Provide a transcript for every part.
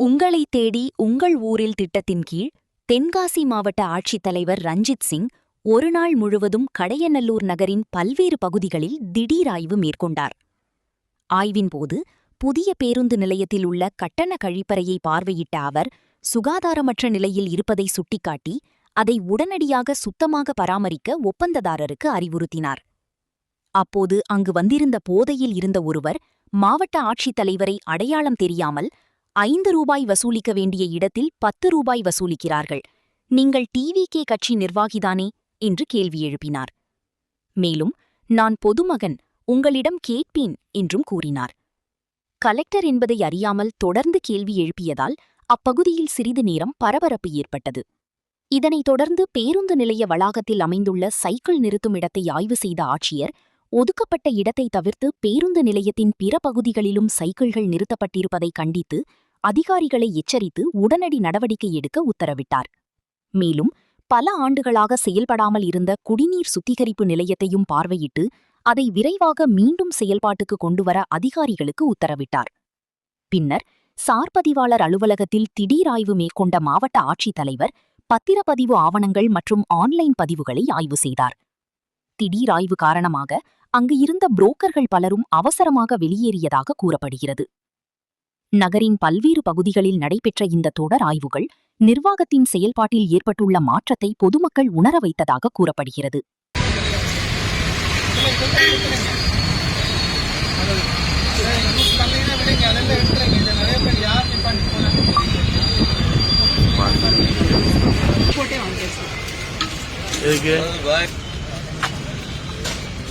உங்களை தேடி உங்கள் ஊரில் திட்டத்தின் கீழ் தென்காசி மாவட்ட ஆட்சித்தலைவர் ரஞ்சித் சிங் ஒருநாள் முழுவதும் கடையநல்லூர் நகரின் பல்வேறு பகுதிகளில் திடீர் ஆய்வு மேற்கொண்டார். ஆய்வின்போது புதிய பேருந்து நிலையத்தில் உள்ள கட்டண கழிப்பறையை பார்வையிட்ட அவர் சுகாதாரமற்ற நிலையில் இருப்பதை சுட்டிக்காட்டி அதை உடனடியாக சுத்தமாக பராமரிக்க ஒப்பந்ததாரருக்கு அறிவுறுத்தினார். அப்போது அங்கு வந்திருந்த போதையில் இருந்த ஒருவர் மாவட்ட ஆட்சித்தலைவரை அடையாளம் தெரியாமல் 5 ரூபாய் வசூலிக்க வேண்டிய இடத்தில் 10 ரூபாய் வசூலிக்கிறார்கள், நீங்கள் டிவிகே கட்சி நிர்வாகிதானே என்று கேள்வி எழுப்பினார். மேலும் நான் பொதுமகன், உங்களிடம் கேட்பேன் என்றும் கூறினார். கலெக்டர் என்பதை அறியாமல் தொடர்ந்து கேள்வி எழுப்பியதால் அப்பகுதியில் சிறிது நேரம் பரபரப்பு ஏற்பட்டது. இதனைத் தொடர்ந்து பேருந்து நிலைய வளாகத்தில் அமைந்துள்ள சைக்கிள் நிறுத்தும் இடத்தை ஆய்வு செய்த ஆட்சியர் ஒதுக்கப்பட்ட இடத்தை தவிர்த்து பேருந்து நிலையத்தின் பிற பகுதிகளிலும் சைக்கிள்கள் நிறுத்தப்பட்டிருப்பதை கண்டித்து அதிகாரிகளை எச்சரித்து உடனடி நடவடிக்கை எடுக்க உத்தரவிட்டார். மேலும் பல ஆண்டுகளாக செயல்படாமல் இருந்த குடிநீர் சுத்திகரிப்பு நிலையத்தையும் பார்வையிட்டு அதை விரைவாக மீண்டும் செயல்பாட்டுக்கு கொண்டுவர அதிகாரிகளுக்கு உத்தரவிட்டார். பின்னர் சார்பதிவாளர் அலுவலகத்தில் திடீர் ஆய்வு மேற்கொண்ட மாவட்ட ஆட்சித்தலைவர் பத்திரப்பதிவு ஆவணங்கள் மற்றும் ஆன்லைன் பதிவுகளை ஆய்வு செய்தார். திடீர் ஆய்வு காரணமாக அங்கு இருந்த புரோக்கர்கள் பலரும் அவசரமாக வெளியேறியதாக கூறப்படுகிறது. நகரின் பல்வேறு பகுதிகளில் நடைபெற்ற இந்த தொடர் ஆய்வுகள் நிர்வாகத்தின் செயல்பாட்டில் ஏற்பட்டுள்ள மாற்றத்தை பொதுமக்கள் உணர வைத்ததாக கூறப்படுகிறது.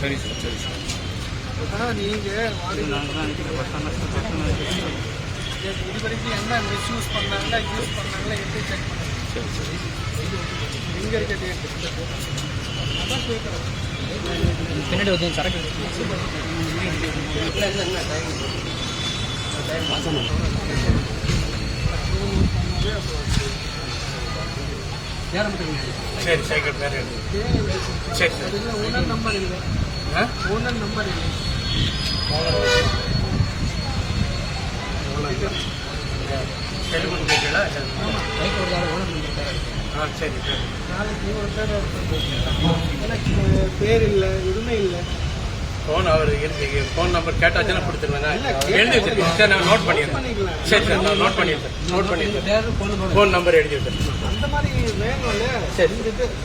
சரி சார், சரி சார். நீங்கள் இது வரைக்கும் என்ன மிஸ்யூஸ் பண்ணாங்களா, யூஸ் பண்ணாங்களா, எப்படி செக் பண்ணாங்க? சரி சரி. எங்கே இருக்க டேட் அதான் கேட்குறேன். பின்னாடி வந்து சரக்கு சரி சைக்கிள் பேர் சரி சார். ஓனர் நம்பர் இல்லை, ஓனர் நம்பர் இல்லை. சரி நாளைக்கு ஒரு எனக்கு பேர் இல்லை, எதுவுமே இல்லை. ஃபோன் அவர் ஃபோன் நம்பர் கேட்டாச்சுன்னா கொடுத்துருவேன். எழுதி வச்சிருக்கேன் சார், நான் நோட் பண்ணிடுறேன். சரி சார், நான் நோட் பண்ணிடுறேன். ஃபோன் நம்பர் எழுதி வச்சிருக்கேன். அந்த மாதிரி வேணும்ல. சரி,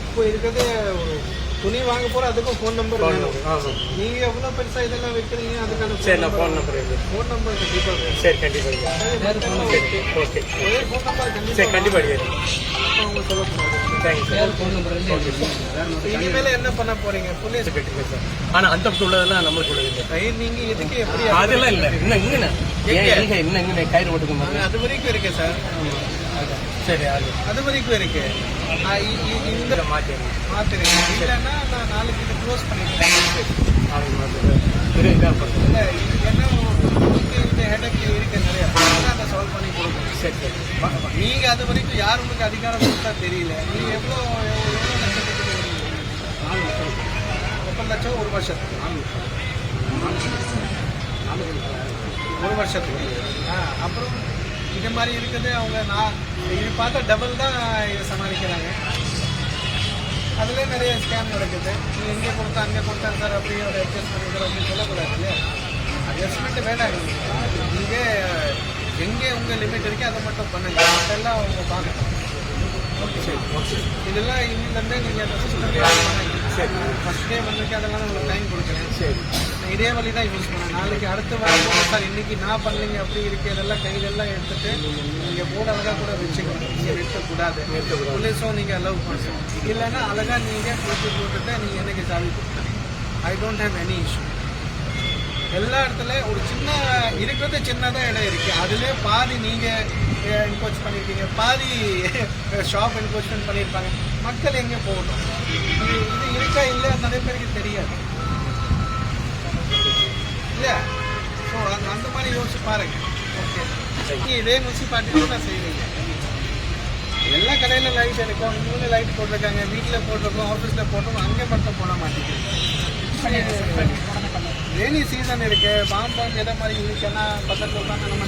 இப்போ இருக்கிறது துணி வாங்க போற அதுக்கும் ஃபோன் நம்பர் வேணும். நீங்க எவ்வளவு பெருசா இதெல்லாம் வைக்கிறீங்க, அதுக்கான சரி நான் ஃபோன் நம்பர் எழுதி. ஃபோன் நம்பர் கண்டிப்பா வேணும். சரி கண்டிப்பா. ஓகே, ஒரே ஃபோன் நம்பர் கண்டிப்பா. சரி கண்டிப்பா எழுதி. அவங்க சொல்லக்கூடாது. Thanks sir. ஃபோன் நம்பர் எழுதி. இனிமேல என்ன பண்ண போறீங்க? போலீஸ் கட்டிங்க சார். ஆனா அந்த உள்ளதெல்லாம் நம்மளுக்கு உள்ளது. நீங்க எதுக்கு எப்படி அதெல்லாம் இல்ல. இன்னும் கயிறு போட்டுக்கோங்க. அது வரைக்கும் இருக்கு சார். சரி, அது வரைக்கும் இருக்கு. இந்த மாத்திருங்க. இல்லைன்னா நான் நாளைக்கு இதை க்ளோஸ் பண்ணிக்கிறேன். இந்த ஹெடக் இருக்கு நிறைய, அதை சால்வ் பண்ணி கொடுக்கணும். சரி சரி. நீங்க அது வரைக்கும் யார் உங்களுக்கு அதிகாரம் கொடுத்தா தெரியல. நீங்க எவ்வளோ லட்சத்துக்கு 30 லட்சம் ஒரு வருஷத்துக்கு, 1 வருஷத்துக்கு. அப்புறம் இது மாதிரி இருக்குது. அவங்க இது பார்த்தா டபுள் தான் இதை சமாளிக்கிறாங்க. அதுலேயே நிறைய ஸ்கேம் நடக்குது. நீங்கள் எங்கே கொடுத்தா அங்கே கொடுத்தாங்க சார், அப்படியே ஒரு அட்ஜஸ்ட் பண்ணிக்கிறோம் அப்படின்னு சொல்லக்கூடாது இல்லையா? அட்ஜஸ்ட்மெண்ட் வேணாம். நீங்கள் எங்கே உங்கள் லிமிட் இருக்கே அதை மட்டும் பண்ணுங்க. அதெல்லாம் அவங்க பார்க்கணும். ஓகே சரி, ஓகே. இதெல்லாம் இன்னிலேருந்தே நீங்கள் அந்த சிஸ்டமே சரி ஃபஸ்ட் டே வந்துருக்கு. அதெல்லாம் உங்களுக்கு டைம் கொடுக்குறேன். சரி, இதே வழி தான் யூஸ் பண்ணேன். நாளைக்கு அடுத்த வாரம் சார் இன்னைக்கு நான் பண்ணலைங்க அப்படி இருக்கு. இதெல்லாம் கைதெல்லாம் எடுத்துட்டு நீங்கள் போர்டு அழகாக கூட வச்சுக்கணும். நீங்கள் நிறுத்தக்கூடாது. போலீஸும் நீங்கள் அலோவ் பண்ணணும். இல்லைன்னா அழகாக நீங்கள் போட்டுட்டு நீங்கள் எனக்கு சாவி கொடுத்துருங்க. I don't have any issue. எல்லா இடத்துல ஒரு சின்ன இருக்கிறது சின்னதாக இடம் இருக்குது. அதுலேயே பாதி நீங்கள் என்கோச் பண்ணியிருக்கீங்க, பாதி ஷாப் என்கோச்மெண்ட் பண்ணியிருப்பாங்க. மக்கள் எங்கே போகணும்? இது இருக்கா இல்லை நிறைய பேருக்கு தெரியாது இல்லையா? ஸோ அந்த மாதிரி யோசிச்சு பாருங்க. ஓகே, நீங்கள் இதே முனிசிபாலிட்டியில் தான் செய்வீங்க. எல்லா கடையில் லைட் இருக்கும். இவங்க லைட் போட்டிருக்காங்க, வீட்டில் போட்டிருக்கோம், ஆஃபீஸில் போட்டிருக்கோம். அங்கே மட்டும் போட மாட்டேங்குது. ரெய்னி சீசன் இருக்குது. பாம்பு எதை மாதிரி இருக்குன்னா பக்கத்தில் உட்காந்து நம்ம